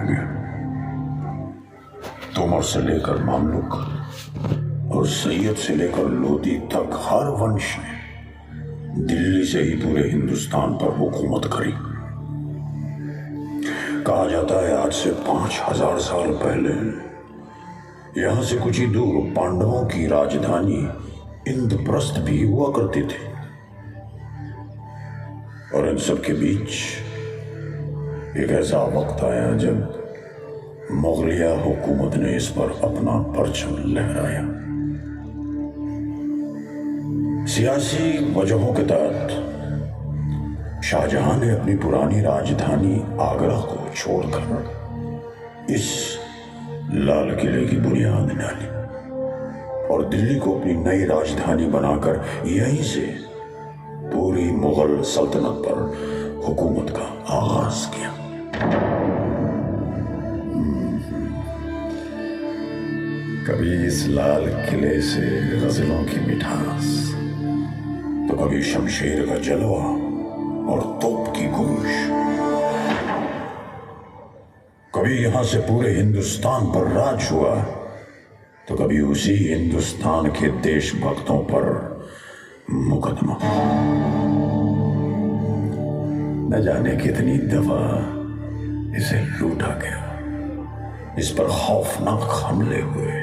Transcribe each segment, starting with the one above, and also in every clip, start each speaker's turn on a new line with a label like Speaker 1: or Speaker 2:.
Speaker 1: रहेंगे। तोमर से लेकर मामलुक और सैयद से लेकर लोधी तक हर वंश ने दिल्ली से ही पूरे हिंदुस्तान पर हुकूमत करी। कहा जाता है आज से 5000 साल पहले यहां से कुछ ही दूर पांडवों की राजधानी इंद्रप्रस्थ भी हुआ करती थी, और इन सब के बीच एक ऐसा वक्त आया जब मुगलिया हुकूमत ने इस पर अपना परचम लहराया। सियासी वजहों के तहत शाहजहां ने अपनी पुरानी राजधानी आगरा को छोड़कर इस लाल किले की बुनियाद डाली और दिल्ली को अपनी नई राजधानी बनाकर यहीं से पूरी मुगल सल्तनत पर हुकूमत का आगाज किया। कभी इस लाल किले से गजलों की मिठास, तो कभी शमशेर का जलवा और तोप की गूंज। कभी यहां से पूरे हिंदुस्तान पर राज हुआ, तो कभी उसी हिंदुस्तान के देशभक्तों पर मुकदमा। न जाने कितनी दफा इसे लूटा गया, इस पर खौफनाक हमले हुए।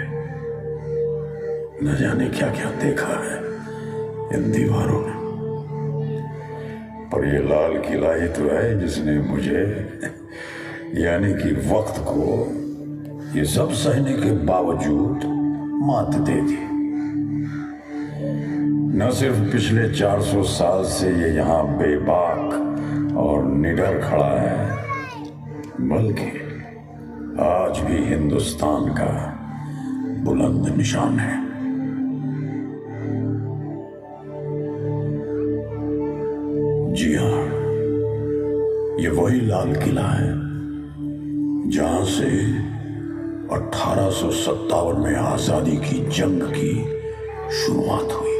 Speaker 1: न जाने क्या क्या देखा है इन दीवारों ने, पर ये लाल किला ही तो है जिसने मुझे यानी कि वक्त को ये सब सहने के बावजूद मात दे दी। न सिर्फ पिछले 400 साल से ये यहाँ बेबाक और निडर खड़ा है, बल्कि आज भी हिंदुस्तान का बुलंद निशान है। जी हाँ, ये वही लाल किला है जहां से 1857 में आजादी की जंग की शुरुआत हुई,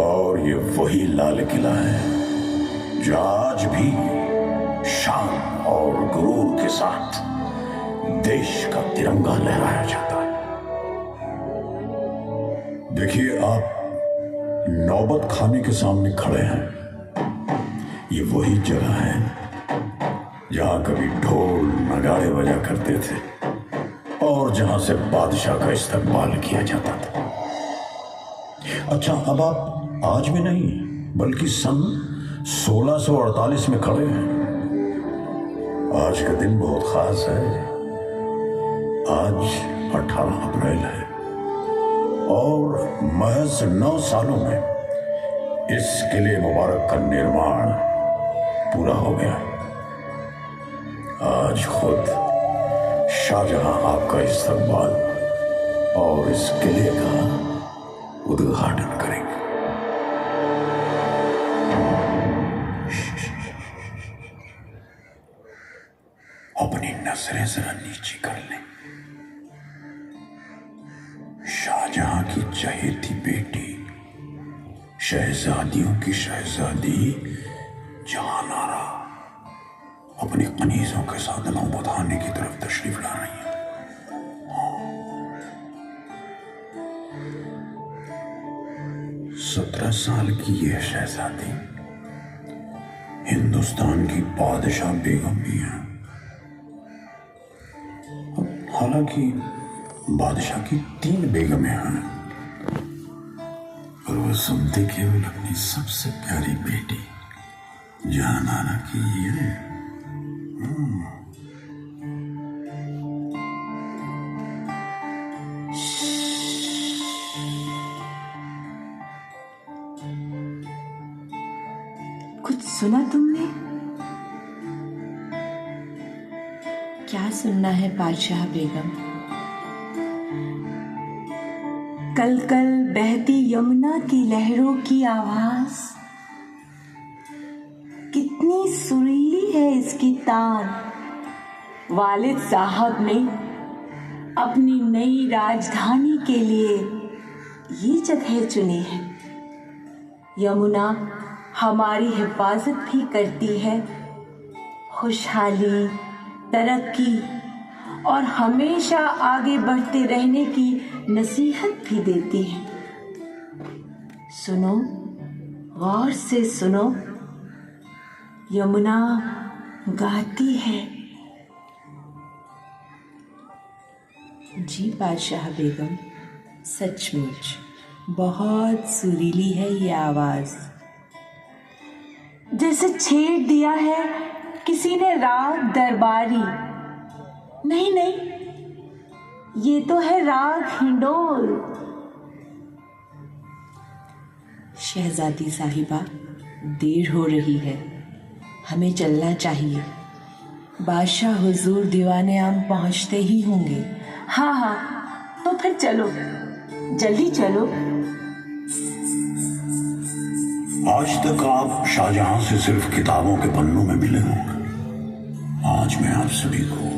Speaker 1: और ये वही लाल किला है जो आज भी शान और गुरूर के साथ देश का तिरंगा लहराया जाता है। देखिए, आप नौबत खाने के सामने खड़े हैं। ये वही जगह है जहां कभी ढोल नगाड़े बजा करते थे और जहां से बादशाह का इस्तकबाल किया जाता था। अच्छा, अब आप आज भी नहीं बल्कि सन 1648 में खड़े हैं। आज का दिन बहुत खास है। आज 18 अप्रैल है और महज 9 सालों में इस किले मुबारक का निर्माण पूरा हो गया। आज खुद शाहजहां आपका इस्तकबाल और इस किले का उद्घाटन करेंगे। अपनी नजरें जरा नीचे कर लें। शाहजहां की चहेती बेटी, शहजादियों की शहजादी जहानारा अपनी कनीजों के साथ नौबत खाने की तरफ तशरीफ ला रही है। 17 साल की यह शहजादी हिंदुस्तान की बादशाह बेगम भी है। हालांकि बादशाह की 3 बेगमें हैं, और वह सुनते केवल अपनी सबसे प्यारी बेटी जहानारा की है।
Speaker 2: कुछ सुना तुमने? क्या सुनना है बादशाह बेगम? कल कल बहती यमुना की लहरों की आवाज, कितनी सुरीली है इसकी तान। वालिद साहब ने अपनी नई राजधानी के लिए ये जगह चुनी है। यमुना हमारी हिफाजत भी करती है, खुशहाली तरक्की और हमेशा आगे बढ़ते रहने की नसीहत भी देती हैं। सुनो, गौर से सुनो, यमुना गाती है।
Speaker 3: जी बादशाह बेगम, सचमुच बहुत सुरीली है ये आवाज।
Speaker 2: जैसे छेड़ दिया है किसी ने राग दरबारी। नहीं नहीं, ये तो है राग हिंडोल।
Speaker 3: शहजादी साहिबा, देर हो रही है, हमें चलना चाहिए। बादशाह हुजूर दीवाने आम पहुंचते ही होंगे।
Speaker 2: हाँ हाँ, तो फिर चलो, जल्दी चलो।
Speaker 1: आज तक आप शाहजहां से सिर्फ किताबों के पन्नों में मिले होंगे। आज मैं आप सभी को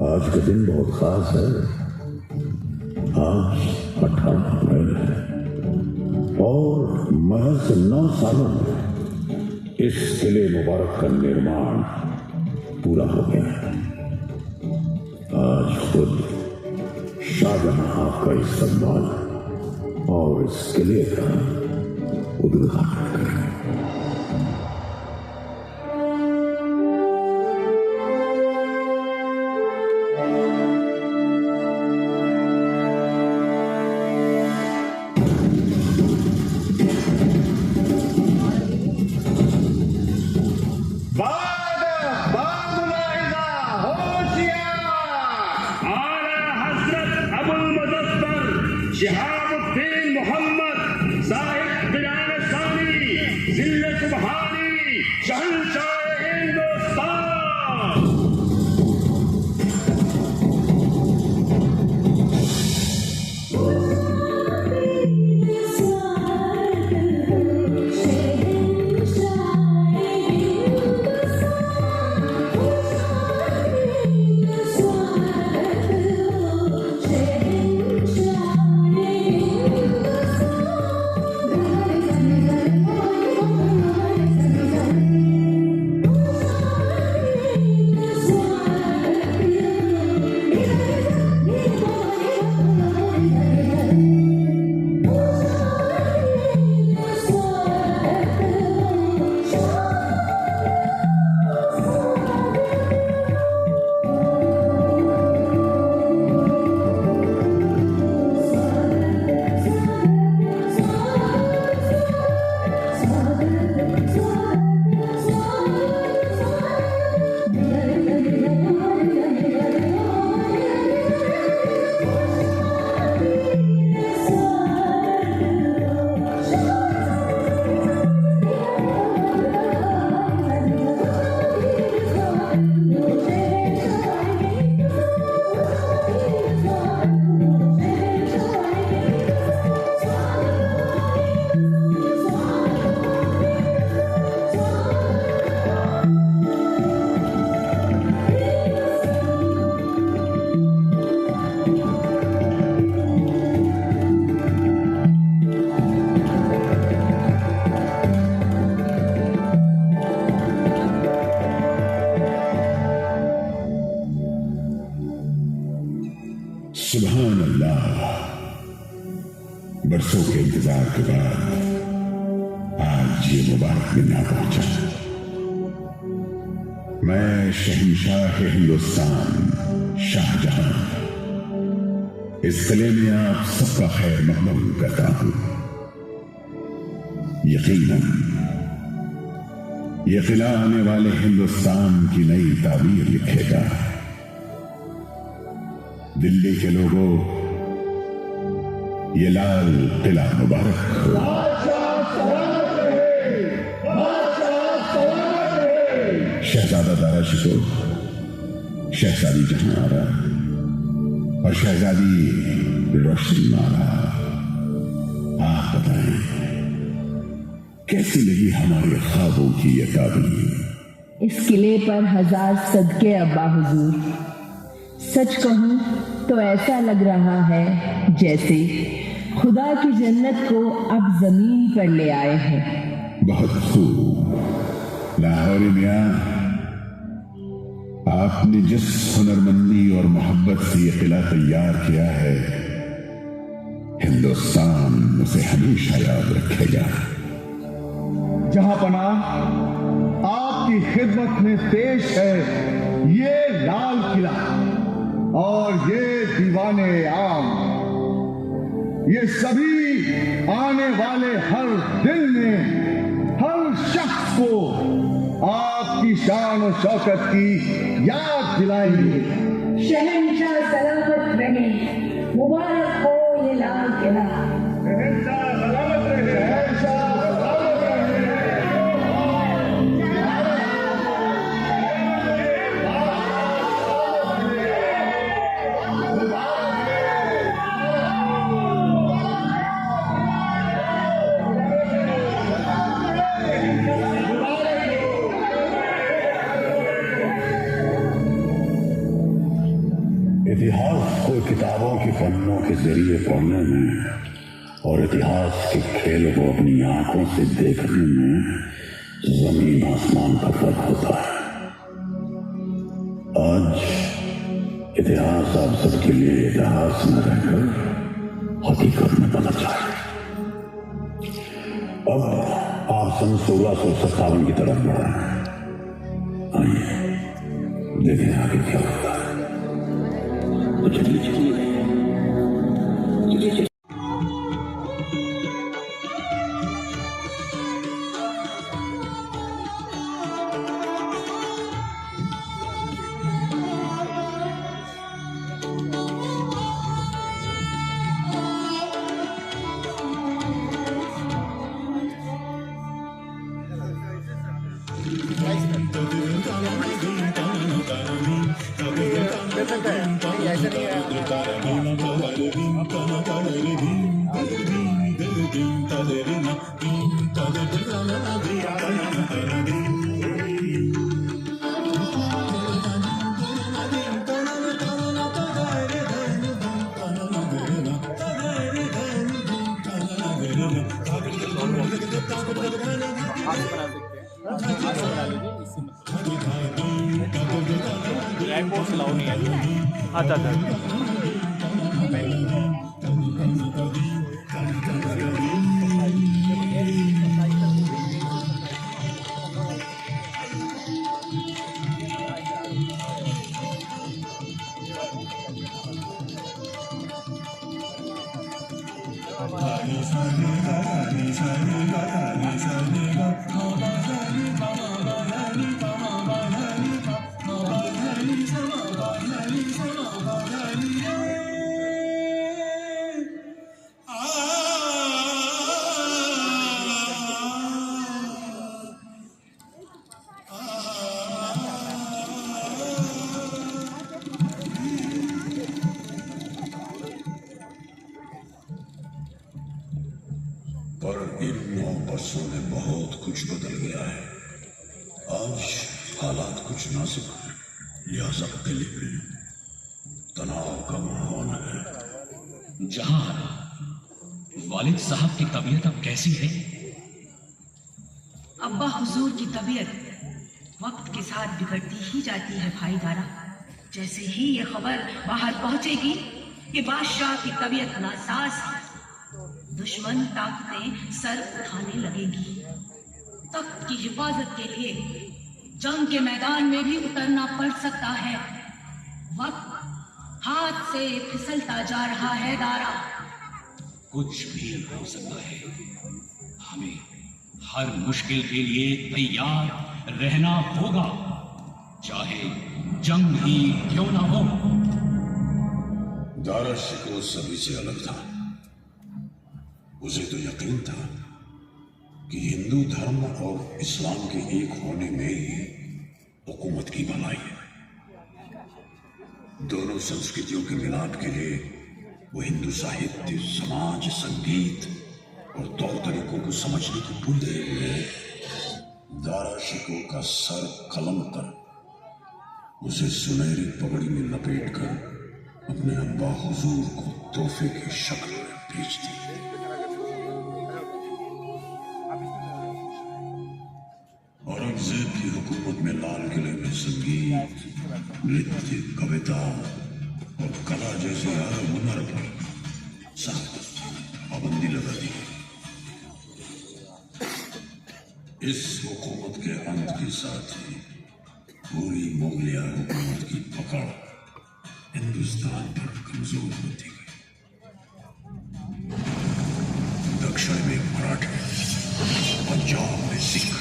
Speaker 1: आज का दिन बहुत खास है। आज 18 अप्रैल है और महज 9 सालों में इस किले मुबारक का निर्माण पूरा हो गया है। आज खुद शाहजहां का इस्तेमाल और इस किले का उद्घाटन करें।
Speaker 4: शहाबुद्दीन मोहम्मद साहिब बिलाल सानी सुभान अल्लाह। बरसों के इंतजार के बाद आज ये मुबारक दिन आ पहुंचा। मैं शहंशाह हिंदुस्तान शाहजहां इस किले में आप सबका खैर मकबूल करता हूं। यकीनन ये किला आने वाले हिंदुस्तान की नई ताबीर लिखेगा। दिल्ली के लोगों, ये लाल किला मुबारक हो। शहजादा दारा शिकोह, शहजादी जहां आरा और शहजादी रोशन मारा, आप बताएं कैसी लगी हमारे ख्वाबों की ये ताबीर?
Speaker 5: इस किले पर 1000 सदके अब्बा हुजूर। सच कहूं तो ऐसा लग रहा है जैसे खुदा की जन्नत को अब जमीन पर ले आए हैं।
Speaker 4: बहुत खूब लाहौरी मियां, आपने जिस हुनरमंदी और मोहब्बत से ये किला तैयार किया है, हिंदुस्तान उसे हमेशा याद रखेगा।
Speaker 6: जहां पनाह, आपकी खिदमत में पेश है ये लाल किला और ये दीवाने आम। ये सभी आने वाले हर दिन में हर शख्स को आपकी शान और शौकत की याद दिलाएंगे।
Speaker 5: शहंशाह सलामत रहे, मुबारक हो ये लाल किला।
Speaker 6: शहंशाह सलामत रहे, शहंशाह सलामत रहे।
Speaker 1: इतिहास को किताबों के पन्नों के जरिए पढ़ने में और इतिहास के खेल को अपनी आंखों से देखने में जमीन आसमान का फर्क होता है। आज इतिहास आप सबके लिए इतिहास न रहकर हकीकत में बदल जाए। अब आप सन 1657 की तरफ बढ़ रहे हैं। आइए देखें आगे क्या होता है। चलिए चलिए चलिए। पर इन 9 वर्षों में बहुत कुछ बदल गया है। आज हालात कुछ नाजुक हैं, लिहाजा दिल्ली में तनाव का माहौल है।
Speaker 7: जहां वालिद साहब की तबीयत अब कैसी है?
Speaker 8: अब्बा हुजूर की तबीयत वक्त के साथ बिगड़ती ही जाती है भाई दारा। जैसे ही ये खबर बाहर पहुंचेगी कि बादशाह की तबीयत नासाज है। दुश्मन ताकतें सर उठाने लगेंगी। तख्त की हिफाजत के लिए जंग के मैदान में भी उतरना पड़ सकता है। वक्त हाथ से फिसलता जा रहा है दारा।
Speaker 7: कुछ भी हो सकता है। हमें हर मुश्किल के लिए तैयार रहना होगा, चाहे जंग ही क्यों ना हो।
Speaker 1: दारा शिकोह सभी से अलग था। उसे तो यकीन था कि हिंदू धर्म और इस्लाम के एक होने में ही हुकूमत की भलाई है। दोनों संस्कृतियों के मिलाप के लिए वो हिंदू साहित्य, समाज, संगीत और तौर तरीकों को समझने की बूंदे हुए दारा शिकोह का सर कलम तर उसे सुनहरी पगड़ी में लपेटकर अपने अब्बा हुजूर को तोहफे की शक्ल में भेज दी। औरंगजेब की हुकूमत में लाल किले में संगीत, नृत्य, कविता और कला जैसे हर हुनर पर सख्त पाबंदी लगा दी। इस हुकूमत के अंत के साथ ही पूरी मुगलिया हुकूमत की पकड़ हिंदुस्तान पर कमजोर होती गई। दक्षिण में मराठे, पंजाब में सिख,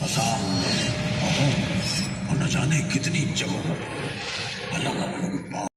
Speaker 1: असम में अहोम और न जाने कितनी जगहों पर अलग अलग